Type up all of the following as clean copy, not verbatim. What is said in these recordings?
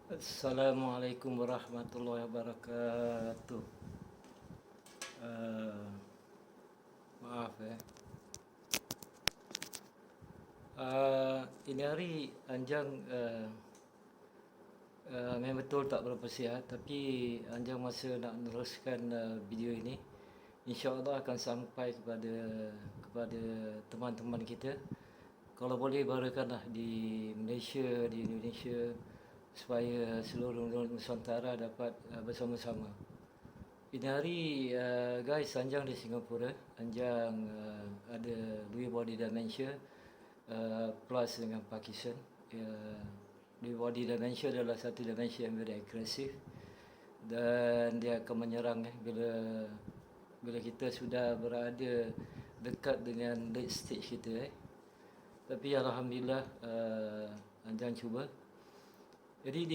Assalamualaikum warahmatullahi wabarakatuh. Uh, Maaf ini hari Anjang memang betul tak berapa sihat, tapi Anjang masa nak meneruskan video ini, insya-Allah akan sampai kepada teman-teman kita. Kalau boleh barakanlah di Malaysia, di Indonesia, supaya seluruh Nusantara dapat bersama-sama. Ini hari guys, Anjang di Singapura. Anjang ada Lewy body dementia plus dengan Parkinson. Lewy body dementia adalah satu dementia yang very agresif dan dia akan menyerang bila kita sudah berada dekat dengan late stage kita. Tapi alhamdulillah Anjang cuba. Jadi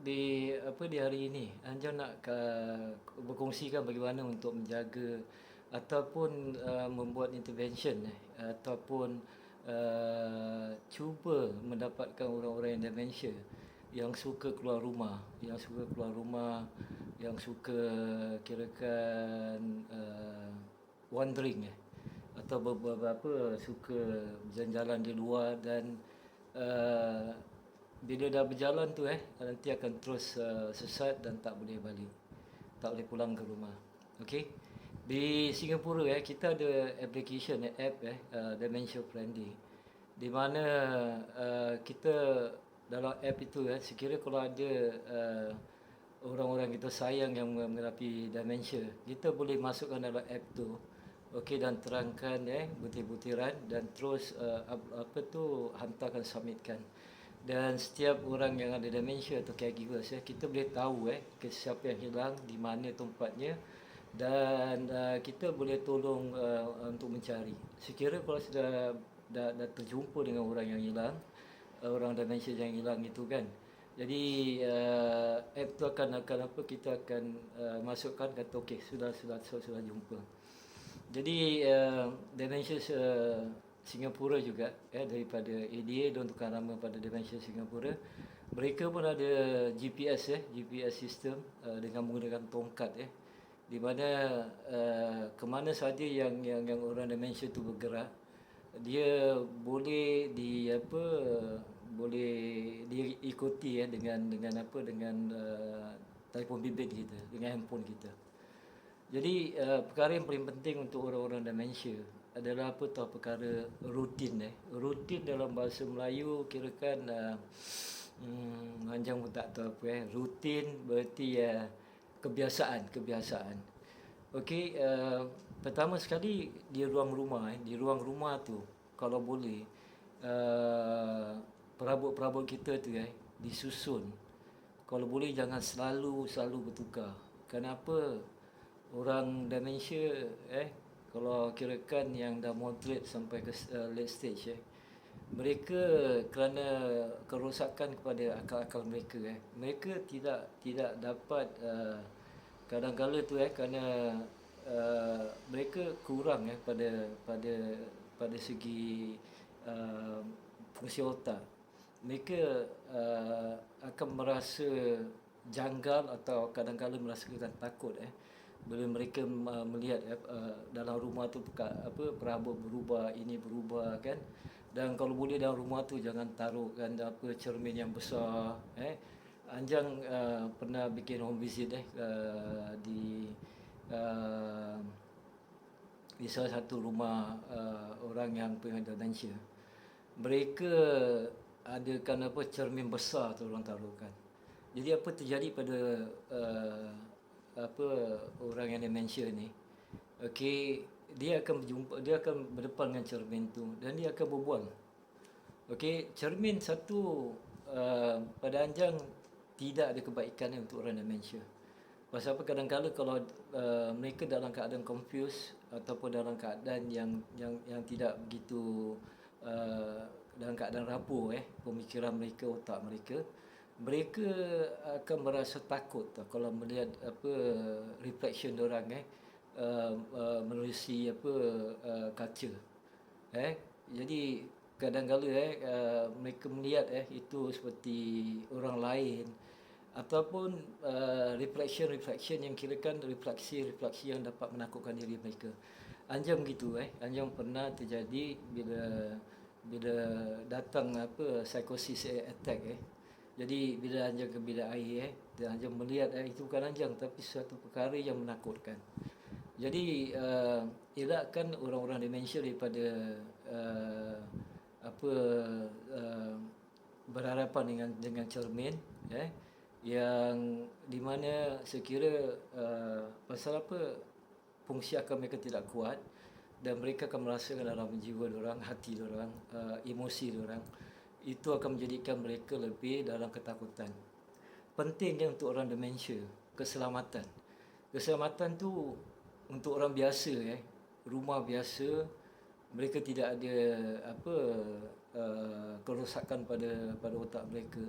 di hari ini Anjang nak berkongsikan bagaimana untuk menjaga ataupun membuat intervention ataupun cuba mendapatkan orang-orang yang dementia yang suka keluar rumah, yang suka kirakan wandering atau beberapa suka berjalan-jalan di luar dan bila dah berjalan tu nanti akan terus sesat dan tak boleh balik, tak boleh pulang ke rumah. Okey. Di Singapura kita ada application app dementia friendly, di mana kita dalam app itu sekiranya kalau ada orang-orang kita sayang yang menghadapi dementia, kita boleh masukkan dalam app tu. Okey, dan terangkan butir-butiran dan terus hantarkan, submitkan. Dan setiap orang yang ada dementia atau caregivers kita boleh tahu siapa yang hilang, di mana tempatnya, dan kita boleh tolong untuk mencari. Sekiranya kalau sudah dah terjumpa dengan orang yang hilang, orang dementia yang hilang itu kan. Jadi app tu akan kita akan masukkan, kata okey sudah jumpa. Jadi dementia Singapura juga daripada ADA dan tukar nama pada dementia Singapura, mereka pun ada GPS system dengan menggunakan tongkat di mana ke mana saja yang orang dementia tu bergerak, dia boleh boleh diikuti dengan telefon bimbit kita, dengan handphone kita. Jadi perkara yang paling penting untuk orang-orang dementia adalah perkara rutin. Rutin dalam bahasa Melayu kirakan Anjang pun tak tahu apa rutin berarti kebiasaan. Okey, pertama sekali di ruang rumah tu kalau boleh perabot-perabot kita tu disusun. Kalau boleh jangan selalu bertukar. Kenapa? Orang dementia kalau kirakan yang dah moderate sampai ke late stage mereka kerana kerosakan kepada akal-akal mereka mereka tidak dapat kadang-kala tu kerana mereka kurang pada segi fungsi otak. Mereka akan merasa janggal atau kadang-kala merasakan takut bila mereka melihat dalam rumah tu perabot berubah, ini berubah kan. Dan kalau boleh dalam rumah tu jangan taruhkan cermin yang besar. Anjang pernah bikin home visit di salah satu rumah orang yang dementia. Mereka adakan cermin besar tu orang taruhkan. Jadi apa terjadi pada orang yang dementia ni, okey, dia akan berdepan dengan cermin tu dan dia akan berbual. Okey, cermin satu pada Anjang tidak ada kebaikan untuk orang dementia. Pasal apa, kadang-kadang kalau mereka dalam keadaan confused ataupun dalam keadaan yang tidak begitu dalam keadaan rapuh pemikiran mereka, otak mereka akan merasa takut kalau melihat reflection diorang menerusi kaca. Jadi kadang-kala mereka melihat itu seperti orang lain, ataupun reflection yang kirakan refleksi yang dapat menakutkan diri mereka. Anjang begitu Anjang pernah terjadi bila bila datang psikosis attack Jadi bila Anjang ke bilik air dan Anjang melihat itu bukan Anjang tapi suatu perkara yang menakutkan. Jadi elakkan orang-orang demensia daripada apa berhadapan dengan cermin yang di mana sekira pasal apa fungsi akal mereka tidak kuat dan mereka akan merasakan dalam jiwa diorang, hati diorang, emosi diorang, itu akan menjadikan mereka lebih dalam ketakutan. Pentingnya untuk orang demensia keselamatan. Keselamatan tu untuk orang biasa rumah biasa, mereka tidak ada kerosakan pada otak mereka.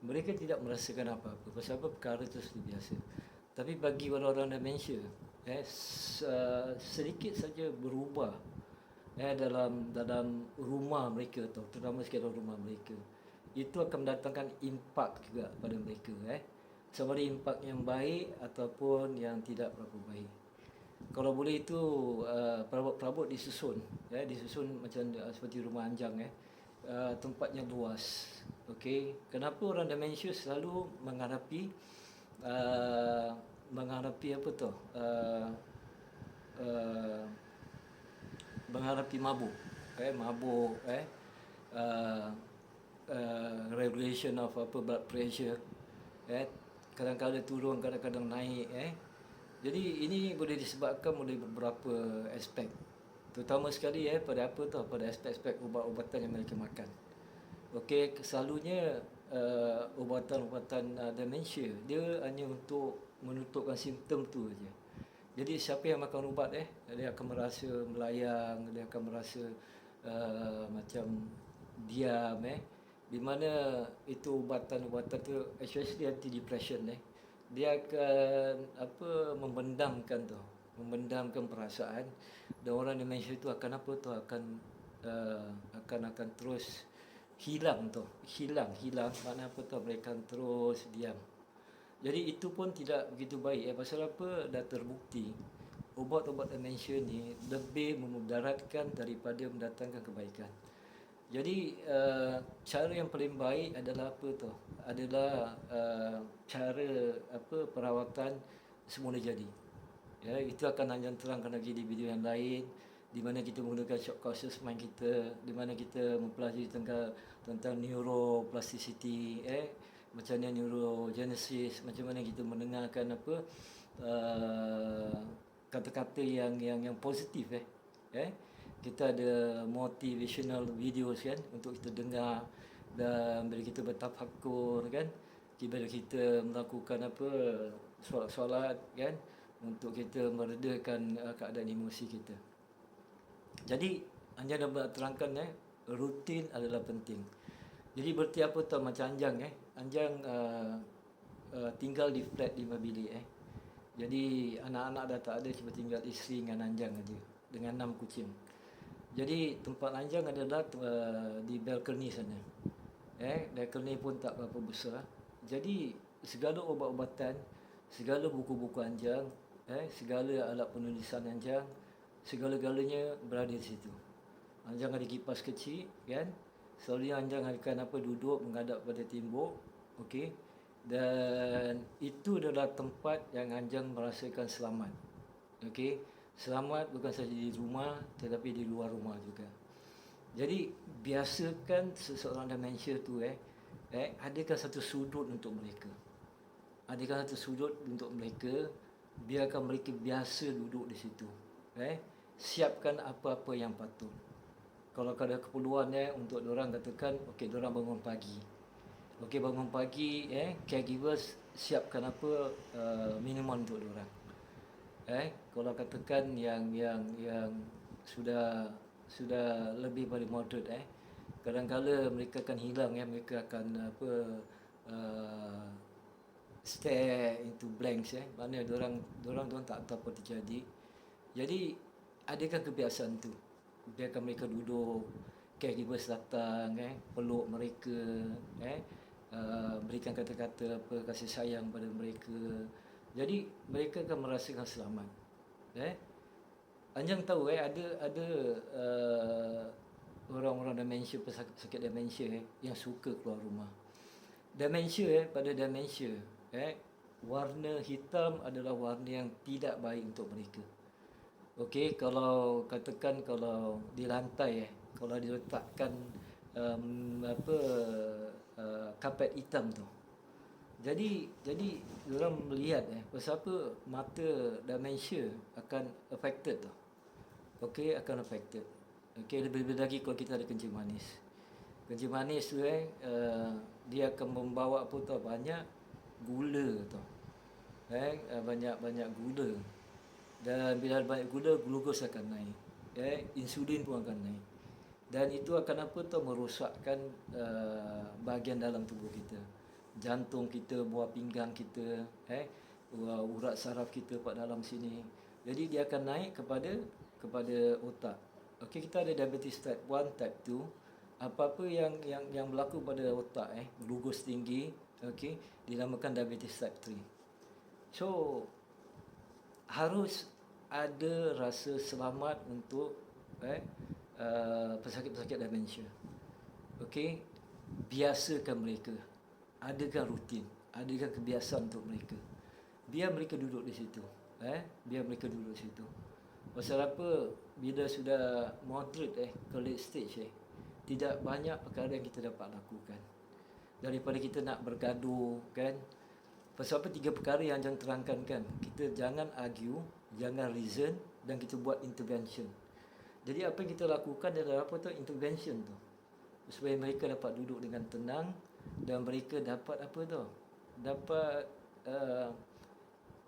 Mereka tidak merasakan apa-apa. Pasal apa? Perkara itu sudah biasa. Tapi bagi orang-orang demensia, sedikit saja berubah dalam rumah mereka tu, terutama sekali dalam rumah mereka, itu akan mendatangkan impak juga pada mereka sama ada impak yang baik ataupun yang tidak berapa baik. Kalau boleh itu perabot-perabot disusun disusun macam seperti rumah Anjang tempatnya luas. Okey, kenapa orang demensia selalu menghadapi apa tu menghadapi mabuk regulation of blood pressure kadang-kadang turun, kadang-kadang naik Jadi ini boleh disebabkan oleh beberapa aspek, terutama sekali pada pada aspek-aspek ubat-ubatan yang mereka makan. Okey, selalunya ubatan-ubatan demensia dia hanya untuk menutupkan simptom tu saja. Jadi siapa yang makan ubat dia akan merasa melayang, dia akan merasa macam diam di mana itu ubatan-ubatan tu especially anti depression dia akan membendamkan perasaan, dan orang demensia itu akan akan terus hilang makna mereka akan terus diam. Jadi itu pun tidak begitu baik pasal apa? Dah terbukti ubat-ubat demensia ni lebih memudaratkan daripada mendatangkan kebaikan. Jadi cara yang paling baik adalah cara perawatan semula jadi. Itu akan Anjang terangkan lagi di video yang lain, di mana kita menggunakan shock conscious mind kita, di mana kita mempelajari tentang neuroplasticity, macam mana neurogenesis, macam mana kita mendengarkan kata-kata yang positif kita ada motivational videos untuk kita dengar, dan bila kita bertafakur bila kita melakukan solat untuk kita meredakan keadaan emosi kita. Jadi Anjang dah terangkan rutin adalah penting. Jadi berarti apa tahu macam Anjang Anjang tinggal di flat 5 bilik Jadi anak-anak dah tak ada, cuma tinggal isteri dengan Anjang aja dengan 6 kucing. Jadi tempat Anjang adalah di balcony sana. Balcony pun tak berapa besar. Jadi segala ubat-ubatan, segala buku-buku Anjang, segala alat penulisan Anjang, segala-galanya berada di situ. Anjang ada kipas kecil Selalunya Anjang akan duduk menghadap pada tembok. Okey. Dan itu adalah tempat yang Anjang merasakan selamat. Okey. Selamat bukan sahaja di rumah tetapi di luar rumah juga. Jadi biasakan seseorang demensia tu adakan satu sudut untuk mereka. Adakan satu sudut untuk mereka, biarkan mereka biasa duduk di situ. Siapkan apa-apa yang patut. Kalau ada keperluan untuk diorang katakan okey, diorang bangun pagi. Okey, bangun pagi caregivers siapkan minuman untuk diorang. Kalau katakan yang sudah lebih pada moderate kadang-kala mereka akan hilang mereka akan stare into blanks mana diorang tak tahu apa terjadi. Jadi adakan kebiasaan tu, biarkan mereka duduk, caregivers datang, peluk mereka, berikan kata-kata apa, kasih sayang pada mereka. Jadi mereka akan merasakan selamat. Anjang tahu ada orang-orang demensia, pesakit demensia yang suka keluar rumah. Demensia pada demensia, warna hitam adalah warna yang tidak baik untuk mereka. Okey, kalau katakan kalau di lantai kalau diletakkan kapet hitam tu. Jadi orang melihat pasal apa mata demensia akan affected tu. Okey, akan affected. Okey, lebih-lebih lagi kalau kita ada kencing manis. Kencing manis tu dia akan membawa apa tau, banyak gula tau. Banyak gula. Dan bila banyak gula, glukos akan naik. Insulin pun akan naik. Dan itu akan apa tau, merosakkan bahagian dalam tubuh kita. Jantung kita, buah pinggang kita, urat saraf kita kat dalam sini. Jadi dia akan naik kepada otak. Okey, kita ada diabetes type 1, type 2. Apa-apa yang berlaku pada otak, glukos tinggi, okey, dinamakan diabetes type 3. So harus ada rasa selamat untuk pesakit-pesakit demensia. Okey, biasakan mereka. Adakan rutin, adakan kebiasaan untuk mereka. Biar mereka duduk di situ. Biar mereka duduk di situ. Pasal apa? Bila sudah moderate ke late stage tidak banyak perkara yang kita dapat lakukan. Daripada kita nak bergaduh kan. Pasal apa? 3 perkara yang jangan terangkan kan. Kita jangan argue, jangan reason, dan kita buat intervention. Jadi apa yang kita lakukan adalah apa tu? Intervention tu. Supaya mereka dapat duduk dengan tenang dan mereka dapat apa tu? Dapat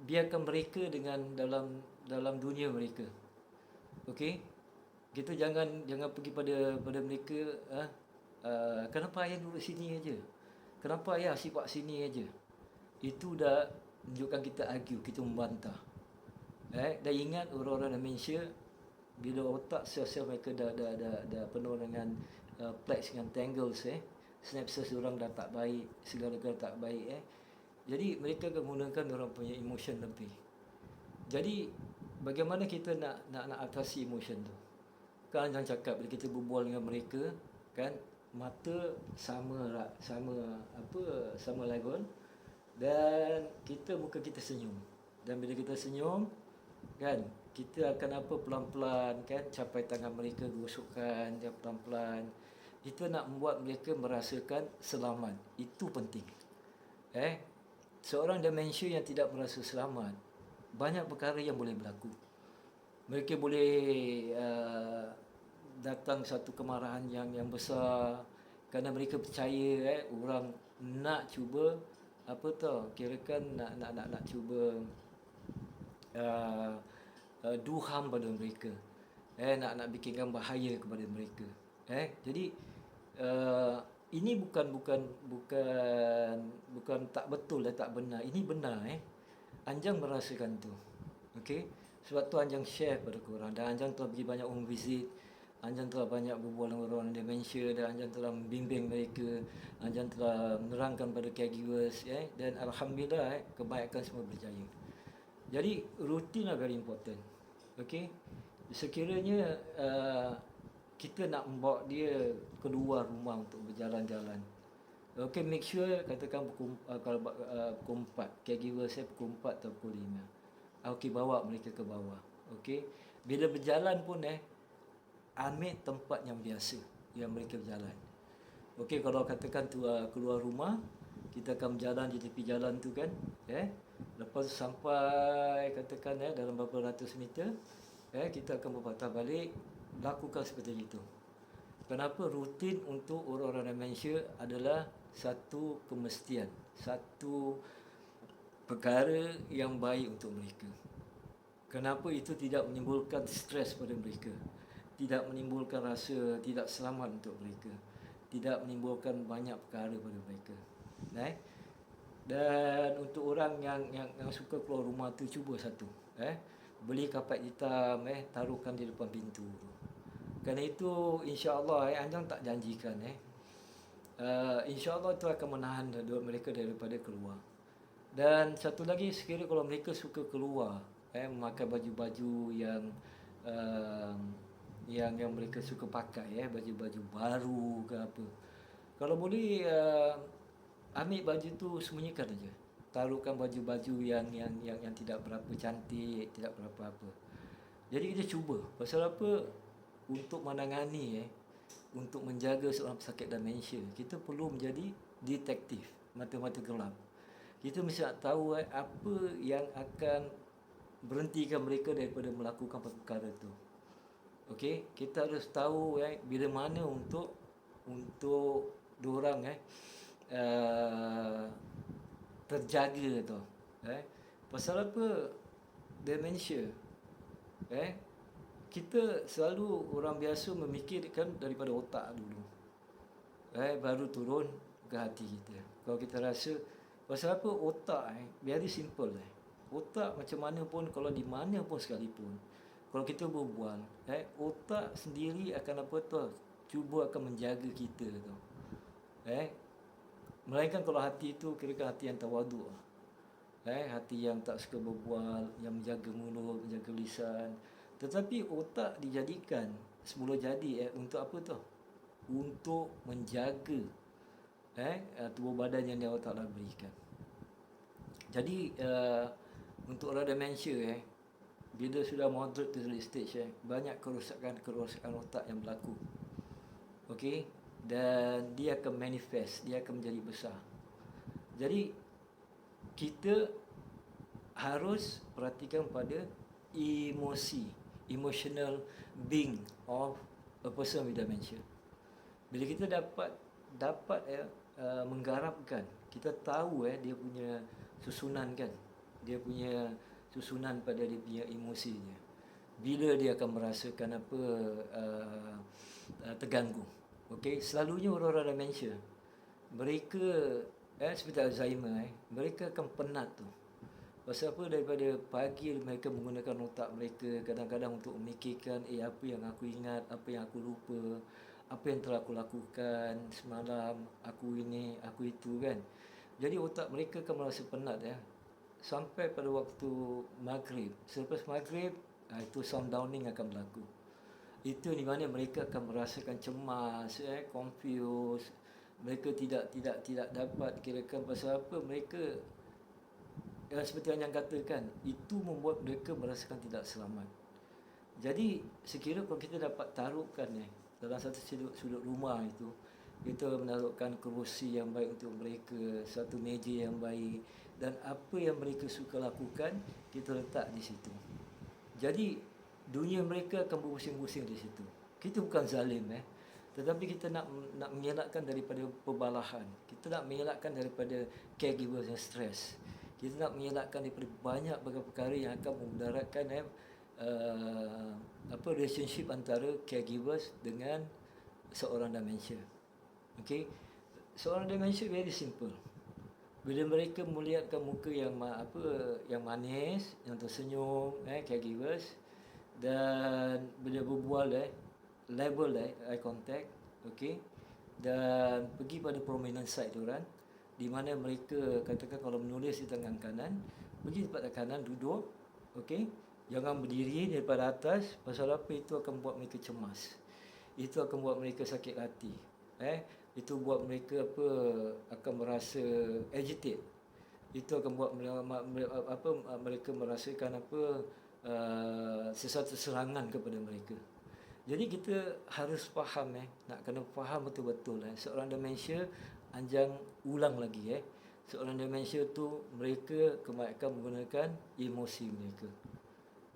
biarkan mereka dengan dalam dunia mereka. Okey? Kita jangan pergi pada mereka, kenapa ayah duduk sini aja? Kenapa ayah sibuk sini aja? Itu dah menunjukkan kita argue, kita membantah. Dan ingat orang-orang demensia, bila otak sel-sel mereka dah penuh dengan plaques dengan tangles, synapses orang dah tak baik, segala-gala tak baik, jadi mereka akan menggunakan orang punya emotion lebih. Jadi bagaimana kita nak atasi emotion tu? Kan jangan cakap bila kita berbual dengan mereka kan, mata sama level, dan muka kita senyum. Dan bila kita senyum kan, kita akan pelan-pelan kan capai tangan mereka, gosokkan dia pelan-pelan. Itu nak membuat mereka merasakan selamat. Itu penting. Seorang demensia yang tidak merasa selamat, banyak perkara yang boleh berlaku. Mereka boleh datang satu kemarahan yang besar kerana mereka percaya orang nak cuba kirakan nak cuba do harm pada mereka. Nak bikinkan bahaya kepada mereka. Jadi ini bukan tak betul tak benar. Ini benar. Anjang merasakan tu. Okey. Sebab tu Anjang share pada korang, dan Anjang telah pergi banyak home visit. Anjang telah banyak berbual dengan orang demensia, dan Anjang telah membimbing mereka. Anjang telah menerangkan pada caregivers, dan alhamdulillah kebanyakan semua berjaya. Jadi rutin are very important. Okey. Sekiranya kita nak membawa dia keluar rumah untuk berjalan-jalan, okey, make sure katakan pukul 4, caregiver saya pukul 4 atau pukul 5. Okey, bawa mereka ke bawah. Okey, bila berjalan pun ambil tempat yang biasa yang mereka berjalan. Okey, kalau katakan tu keluar rumah, kita akan berjalan di tepi jalan tu kan, lepas sampai katakan dalam beberapa ratus meter, kita akan berpatah balik. Lakukan seperti itu. Kenapa? Rutin untuk orang-orang demensia adalah satu kemestian, satu perkara yang baik untuk mereka. Kenapa? Itu tidak menimbulkan stres pada mereka, tidak menimbulkan rasa tidak selamat untuk mereka, tidak menimbulkan banyak perkara pada mereka. Dan untuk orang yang suka keluar rumah tu, cuba satu, beli kapet hitam, taruhkan di depan pintu tu. Kerana itu insya-Allah Anjang tak janjikan insya-Allah itu akan menahan mereka daripada keluar. Dan satu lagi, sekiranya kalau mereka suka keluar memakai baju-baju uh, yang mereka suka pakai baju-baju baru ke apa. Kalau boleh ambil baju tu sembunyikan aja. Taruhkan baju-baju yang tidak berapa cantik, tidak berapa apa. Jadi kita cuba. Pasal apa? Untuk menangani untuk menjaga seorang pesakit demensia, kita perlu menjadi detektif, mata-mata gelap. Kita mesti nak tahu apa yang akan berhentikan mereka daripada melakukan perkara tu. Okey, kita harus tahu bila mana untuk diorang terjaga tu. Pasal apa? Demensia. Kita selalu orang biasa memikirkan daripada otak dulu. Baru turun ke hati kita. Kalau kita rasa pasal apa otak very simple otak macam mana pun, kalau di mana pun sekalipun, kalau kita berbual, otak sendiri akan apa tu, cuba akan menjaga kita tu. Melainkan kalau hati itu kira-kira hati yang tawaduk, hati yang tak suka berbual, yang menjaga mulut, menjaga lisan. Tetapi otak dijadikan semula jadi untuk apa tu? Untuk menjaga tubuh badan yang Allah Ta'ala berikan. Jadi untuk orang demensia bila sudah moderate to late stage banyak kerosakan otak yang berlaku. Okey, dan dia akan manifest, dia akan menjadi besar. Jadi kita harus perhatikan pada emotional being of a person with dementia. Bila kita dapat menggarapkan, kita tahu dia punya susunan kan, dia punya susunan pada dia punya emosinya. Bila dia akan merasakan apa terganggu. Okey, selalunya orang-orang demensia, mereka seperti Alzheimer mereka akan penat tu. Pasal apa? Daripada pagi mereka menggunakan otak mereka kadang-kadang untuk memikirkan apa yang aku ingat, apa yang aku lupa, apa yang telah aku lakukan semalam, aku ini, aku itu kan. Jadi otak mereka akan merasa penat sampai pada waktu maghrib. Selepas maghrib itu sundowning akan berlaku. Itu di mana mereka akan merasakan cemas, confused. Mereka tidak dapat kirakan pasal apa. Mereka seperti yang katakan, itu membuat mereka merasakan tidak selamat. Jadi sekiranya kalau kita dapat taruhkan dalam satu sudut rumah itu, kita menaruhkan kerusi yang baik untuk mereka, satu meja yang baik, dan apa yang mereka suka lakukan kita letak di situ. Jadi dunia mereka akan berpusing-pusing di situ. Kita bukan zalim tetapi kita nak mengelakkan daripada perbalahan. Kita nak mengelakkan daripada caregivers yang stres. Kita nak mengelakkan daripada banyak perkara yang akan memudaratkan relationship antara caregivers dengan seorang dementia. Okey, seorang dementia very simple. Bila mereka melihatkan muka yang manis, yang tersenyum, caregivers, dan bila berbual level eye contact, okey, dan pergi pada prominent side diorang, di mana mereka katakan kalau menulis di tangan kanan, pergi tempat kanan duduk, okey, jangan berdiri daripada atas. Pasal apa? Itu akan buat mereka cemas, itu akan buat mereka sakit hati, itu buat mereka akan merasa agitate, itu akan buat mereka merasakan sesuatu serangan kepada mereka. Jadi kita harus faham nak kena faham betul-betul seorang demensia. Anjang ulang lagi seorang demensia tu mereka kebanyakan menggunakan emosi mereka.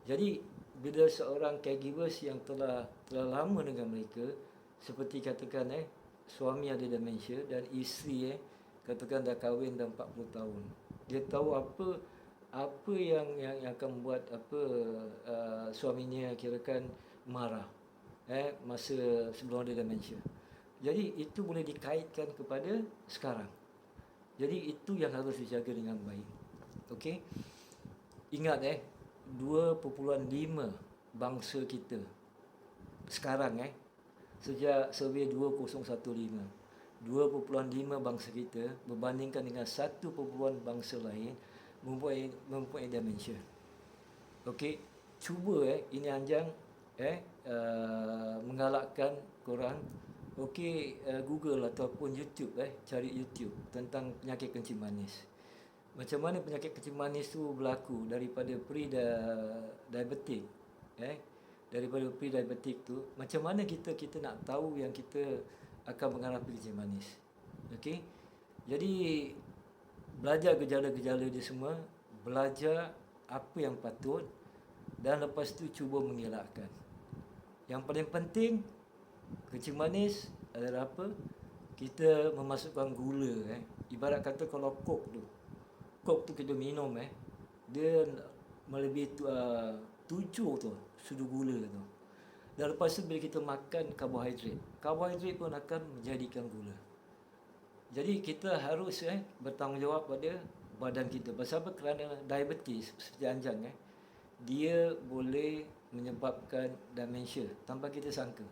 Jadi bila seorang caregivers yang telah lama dengan mereka, seperti katakan suami ada demensia dan isteri katakan dah kahwin dah 40 tahun, dia tahu apa yang akan buat suaminya kirakan marah masa sebelum ada demensia. Jadi itu boleh dikaitkan kepada sekarang. Jadi itu yang harus dijaga dengan baik. Okey. Ingat 2.5 bangsa kita sekarang sejak survey 2015. 2.5 bangsa kita berbandingkan dengan 1 bangsa lain mempunyai dementia. Okey, cuba ini Anjang menggalakkan korang Google ataupun YouTube cari YouTube tentang penyakit kencing manis. Macam mana penyakit kencing manis tu berlaku daripada pre-diabetic daripada pre-diabetic tu, macam mana kita nak tahu yang kita akan menghadapi kencing manis. Okey. Jadi belajar gejala-gejala dia semua, belajar apa yang patut dan lepas tu cuba mengelakkan. Yang paling penting kencing manis adalah apa? Kita memasukkan gula Ibarat kata kalau Coke tu kita minum dia melebihi 7 tu sudu gula tu. Dan lepas tu bila kita makan karbohidrat pun akan menjadikan gula. Jadi kita harus bertanggungjawab pada badan kita. Pasal apa? Kerana diabetes seperti Anjang dia boleh menyebabkan dementia tanpa kita sangka.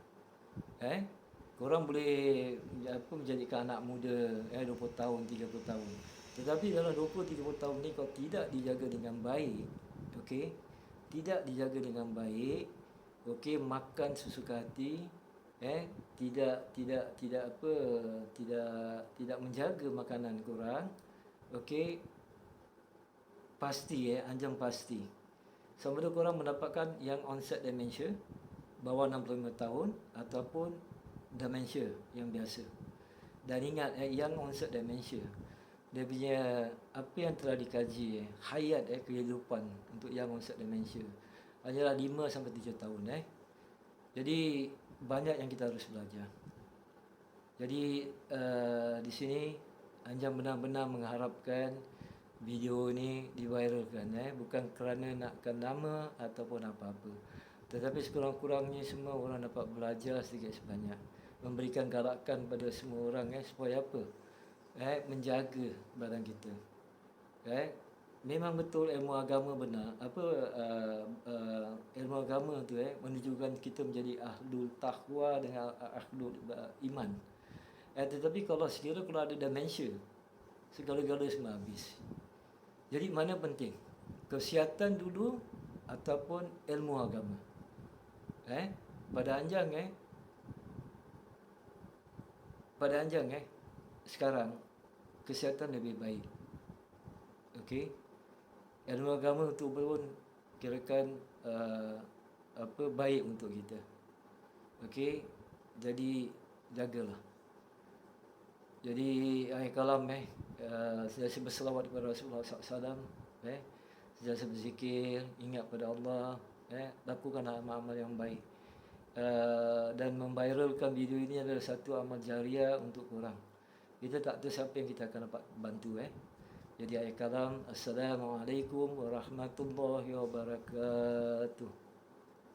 Korang boleh menjadikan anak muda 20 tahun, 30 tahun. Tetapi dalam 20-30 tahun ni kalau tidak dijaga dengan baik, tidak dijaga dengan baik, makan sesuka hati, tidak menjaga makanan korang, pasti Anjang pasti sama ada korang mendapatkan yang onset dementia bawah 65 tahun ataupun dementia yang biasa. Dan ingat yang onset dementia, dia punya apa yang telah dikaji hayat kehidupan untuk yang onset dementia hanyalah 5 sampai 7 tahun. Jadi banyak yang kita harus belajar. Jadi di sini Anjang benar-benar mengharapkan video ni diviralkan, bukan kerana nakkan nama ataupun apa-apa, tetapi sekurang-kurangnya semua orang dapat belajar sedikit sebanyak, memberikan galakan pada semua orang supaya apa? Menjaga badan kita. Memang betul ilmu agama benar. Ilmu agama tu menunjukkan kita menjadi ahlul taqwa dengan ahlul iman. Tetapi kalau sekiranya kalau ada dementia, segala-gala semua habis. Jadi mana penting? Kesihatan dulu ataupun ilmu agama? Pada Anjang sekarang kesihatan lebih baik. Ilmu agama tu pun kirakan baik untuk kita. Jadi jagalah. Jadi akhir kalam sentiasa berselawat kepada Rasulullah SAW, sentiasa berzikir, ingat pada Allah, lakukan amal-amal yang baik. Dan memviralkan video ini adalah satu amal jariah untuk korang. Kita tak tahu siapa yang kita akan dapat bantu. Jadi akhir kalam, Assalamualaikum warahmatullahi wabarakatuh.